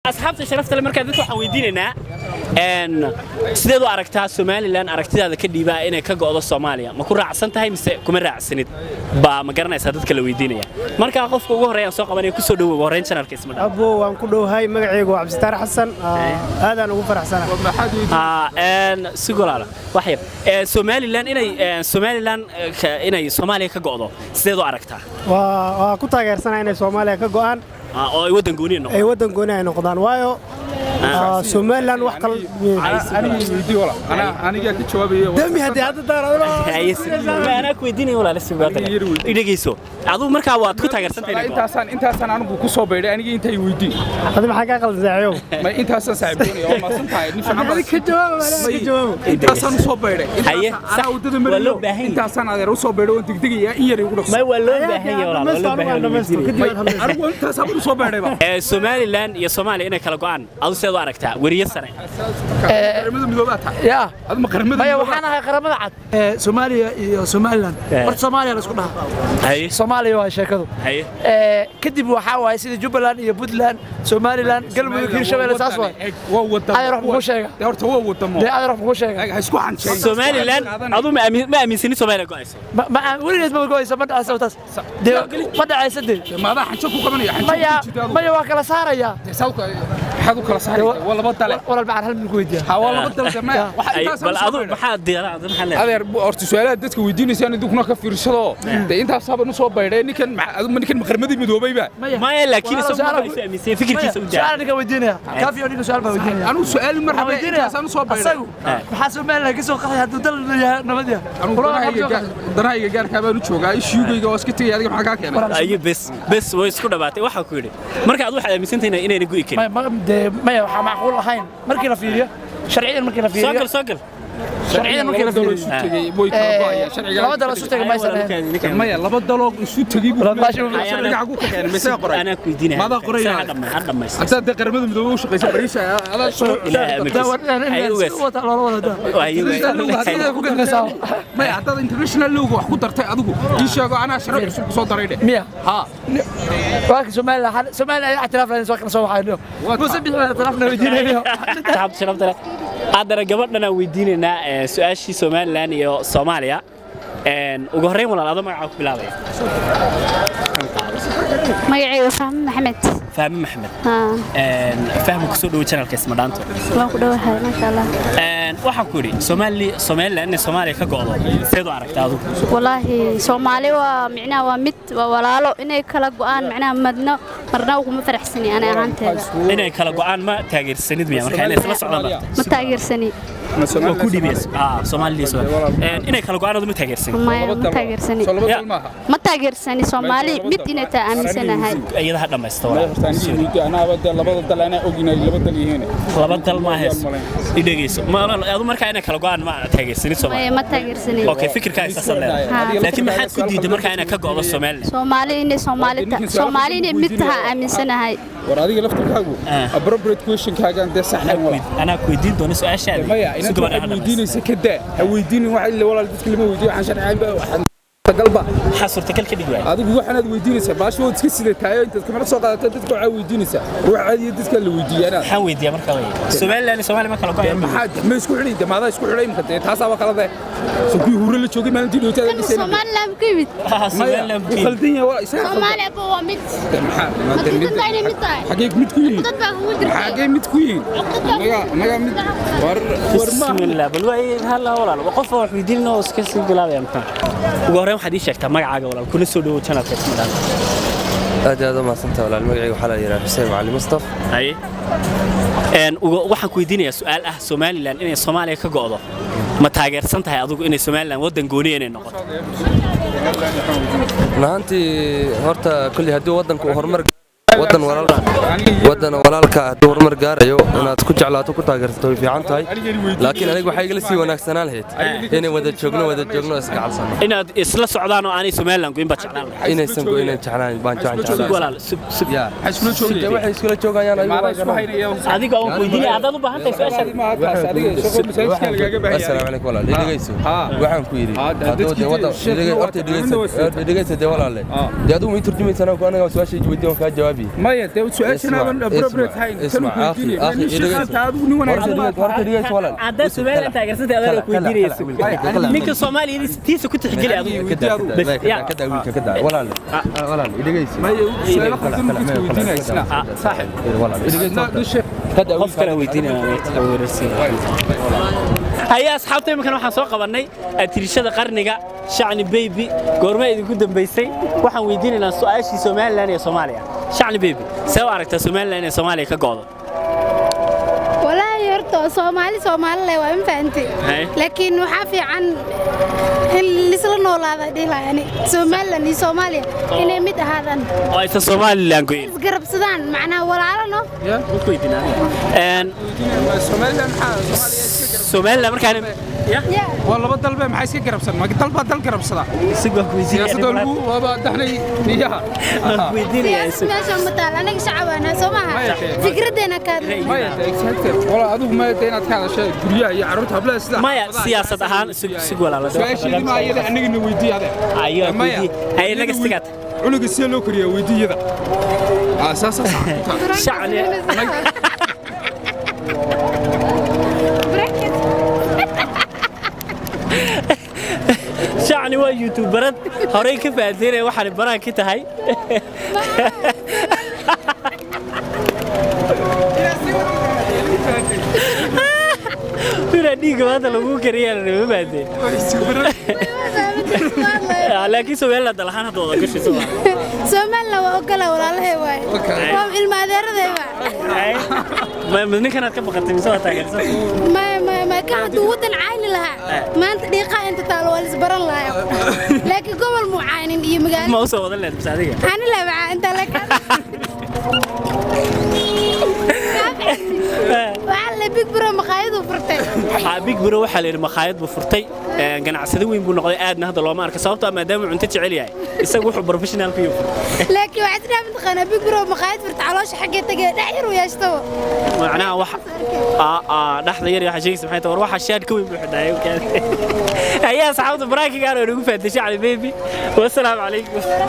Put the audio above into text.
أصحابتي شرفت لما كانت waxaan weydiinayna sideed u aragtaa Somaliland aragtidaada ka dhiiba inay ka go'do Soomaaliya ma ku raacsan tahay mise kuma raacsanid ba ma garanaysaa dadka la weydiinaya marka qofka ugu horeeya soo qabanay ku soo dhawow horeyn channelka isma dhaa abo waan ku dhowhay magacaygu waa Cabdisataar Xasan aadaan ugu faraxsanahay sigolaala waxyar Somaliland inay Soomaaliya ka go'do sideed u aragtaa waa ku taageersanahay inay Soomaaliya ka go'aan oo ay wadan gooni noqdaan ay wadan gooni ay noqdaan waayo Somaliland wax kale أنا جاك تشوابي دمي هدي هذا دار أنا كويديني ولا لسه بقى يدقيسو عضو مركا واد كنت أجر سنتين أنت أصلا أنا بكوسو بيري أنا جي أنت يودي هذا ما حاجة قل زعيو ما أنت أصلا سايبني أو ما سنتين نفس أنا كجواب أنت أصلا صو بيري هي أنا ودي مرلو أنت أصلا هذا رصو بيري وأنت تيجي يا إيري يقولك ما ولا بهي ولا أنا أنت أصلا صو بيري بقى Somaliland يا Soomaaliya inay kala go'aan adu soo aragtaa wariye sare يا هذا مقرمد ما waxaanahay qaramada cad Soomaaliya iyo Somaliland horta Soomaaliya la isku dhaha hay Soomaaliya waa sheekadu hay kadib waxa waay sida Jubaland iyo Puntland Somaliland galmudug Hirshabelle saas waay waa wada ay ruux ku sheega horta waa wada mo ay ruux ku sheega ay isku xanshay Somaliland adu ma aaminsan Soomaaliya go'ayso ma weligeed ma go'ayso ma dhacayso taas ma dhacayso ma baa xansho ku qabanaya maya waa kala saaraya حدو كلا صحيح ولا بطل ولا البعر هل من كويديا ولا بطل كمان بل أظن محاد ديار محل هذا أرتو سؤالات دتك ويديني سأنا دوكنا كفير شلو ده أنت حساب إنه صوب بيرين كان من كان مقرمدي مدوبي بقى ما يلا كيل سؤال فكر كيس سؤال أنا كويديني كافي أنا سؤال بويديني أنا سؤال مرة ويديني أنا صوب بيرين حاسب ما لك سوق هذا دل نمديا أنا دراي جار كمان نشوفه إيش يجي جواز كتير هذا محاكا كمان أيه بس ويسكت بعتي واحد كوري مركز أروح على مسنتين إني نقول كده ما waxa macquul ahayn markii la fiiriyo sharciyan markii la fiiriyo saqal sharciyan markii la fiiriyo laba dalo isu tagay maya laba dalo isu tagay sharciga ku keenay mise qoray ana ku diinay mada qoray hadda qaramada midoobo u shaqeysan bariisha ada soo maya hadda international law wax ku dartay adigu ii sheego ana sharci cusub soo daray miya ha waaki Soomaaliya اعتراف لنا سوق soo waxayno musabix اعترافنا weydiinayo taab sharafta adara gabadhana weydiinayna su'aashii Somaliland iyo Soomaaliya ugu horeyn walaal magaca ku bilaabay magacayga Fahmi Maxamed fahmi ku soo dhaw channelka isma dhaanto waan ku dhawahay ma sha Allah waxa ku ri Somaliland in Soomaaliya ka go'do sidoo aragtaa adu wallahi Soomaali waa micnaa waa mid walaalo inay kala go'aan micnaa marna ugu ma faraxsani ana ahaanteeda inay kala go'aan ma taageersanid miya marka inay isla socdaan ma taageersani waa ku dhibis Soomaaliya inay kala go'aan ma taageersan ma taageersani ma taageersani Soomaali mid inay taaminsanahay ayada dhamaysto أنا بدل labada dal ana oginay labada yihiin labada dal ma hees idageyso ma adu marka inay kala go'aan ma taageersan Soomaaliya ma taageersani okay fikirkaaga sax leeyahay laakiin maxaad ku diiday marka inay ka go'do Soomaali inay mid taha aaminsanahay war adiga laftirkaagu appropriate question kaaga anta saxan wala ana ku weydiin doono su'aashaada inaad weydiinaysa kada ha weydiinin waxa illa walaal dadka lama weydiyo waxaan sharciyan baa qalba xasurta kal ka dhigay adigu waxaad weydiinaysaa baasho wad iska sidataay inta kamera soo qaadato dadka waxa weydiinaysaa wax caadi dadka la weydiiyana waxaan weydiiyaa marka way Soomaaliland ma kala go'ay maxaad ma isku xidhay damaada isku xidhay imka taas aba kala day soo ku hore la joogay maalintii dhowtada dhisay Somaliland kibid Somaliland qaldan yahay wala isaga Soomaaliya waa mid xageey mid ku yihiin xageey mid ku yihiin naga mid war ma bismillah bal way hala walaal qof wax weydiinno iska sii bilaabay amta ugu horreyn waxaad ii sheegtaa magacaaga walaal kuna soo dhawo channelka isma dhaan aad ma santa walaal magacaygu waxa la yiraahdaa Xuseen Macalin Mustafa hay waxaan ku weydiinayaa su'aal ah Somaliland inay Soomaaliya ka go'do ma taageersan tahay adigu inay Somaliland wadan gooni inay noqoto naantii horta kulli hadii wadanku horumar wadan walaalka haduu horumar gaarayo inaad ku jeclaato ku taageerto way fiican tahay laakiin aniga waxa igala sii wanaagsanaan lahayd inay wada joogno iska calsano inaad isla socdaan oo aanay Somaliland goyn baa jeclaan inaysan goyn jeclaan baan jeclaan walaal xaskulo joogay waxay iskula joogayaan adiga oo weydiinaya hadad u baahan tahay su'aasha adiga shaqo masaajidka lagaga baahan assalaamu calaykum walaal dhegeyso waxaan ku yiri hadoo dhegeyso walaal adigu ma turjumaysan anaga su'aasha weydiin ka jawaabi maya سنة بروبريت هاي اسمع أخي عدا سؤال أنت أجرسنت أنا كويديني السؤال نيك الصومالي تيس كنت تحكي لي بس يا كده ولا إذا صاحب قف كلا ويدينا هيا أصحابتي مكان واحد سوق قبرني تريشة قرنية شعني بيبي قرمة إذا كنت بيسي واحد ويدينا السؤال شيء سومالي لأني سوماليا شعني بيبي سوى عرفت سومالي لأني سوماليا كقاضي والله يرتو Soomaali waa in fahanti laakiin waxa fiican in isla noolaada dhilaa Soomaaliland iyo Soomaaliya inay mid ahaadaan oo ay Soomaaliland ku yihiin isgarabsadaan macnaha walaalano ku yihiin Soomaaliland markaan يا والله بدل بهم حيس كربسن ما قلت بدل كربسدا سيقوا كويسين سياسة دولو وابا دحني نيها سياسة ماشي مطال أنا شعبنا سمعها فكرتنا كذا ما يتأكد والله هذا ما يتأكد هذا شيء كلية يعرضها بلا سلا ما سياسة هان سيقوا لا سؤال ما يدا أنك نودي هذا أيوة ويدي هاي لك استقات عنق السيلو كريه ويدي هذا أساسا شعني شعني waa youtuberad horey ka faadeeray waxaan baraan ka tahay ina dhiiga wada lagu kariyaa ma baadeen laakiin Soomaaliland dalahan hadda wada gashay Soomaaliland waa ogala walaalahay waay waa ilma adeeraday waay ma ninkan aad ka baqatay mise waa taageersan ما كان ودن عين لها ما أنت دقيقة أنت تالو والسبرن لها لكن قبل مو عين يمقال ما وصل وضل لك بس هذيك أنا لا مع أنت لك وعلى بيك برو مخايد وفرتي بيك برو وحلي المخايد وفرتي جنا عسدوين بقول نقضي هذا الله ما أركز صوته ما دام أنت تعلي هاي يسوي حب بروفيشنال فيه لكن وعدنا من خنا بيك برو مخايد فرت علاش حقتك دحير وياشتو معناها واحد لحظة يري حاجة سمحت وروح الشاد كوي بحداية وكذا هيا صحابة براكي قالوا نقول فهد شعري بيبي والسلام عليكم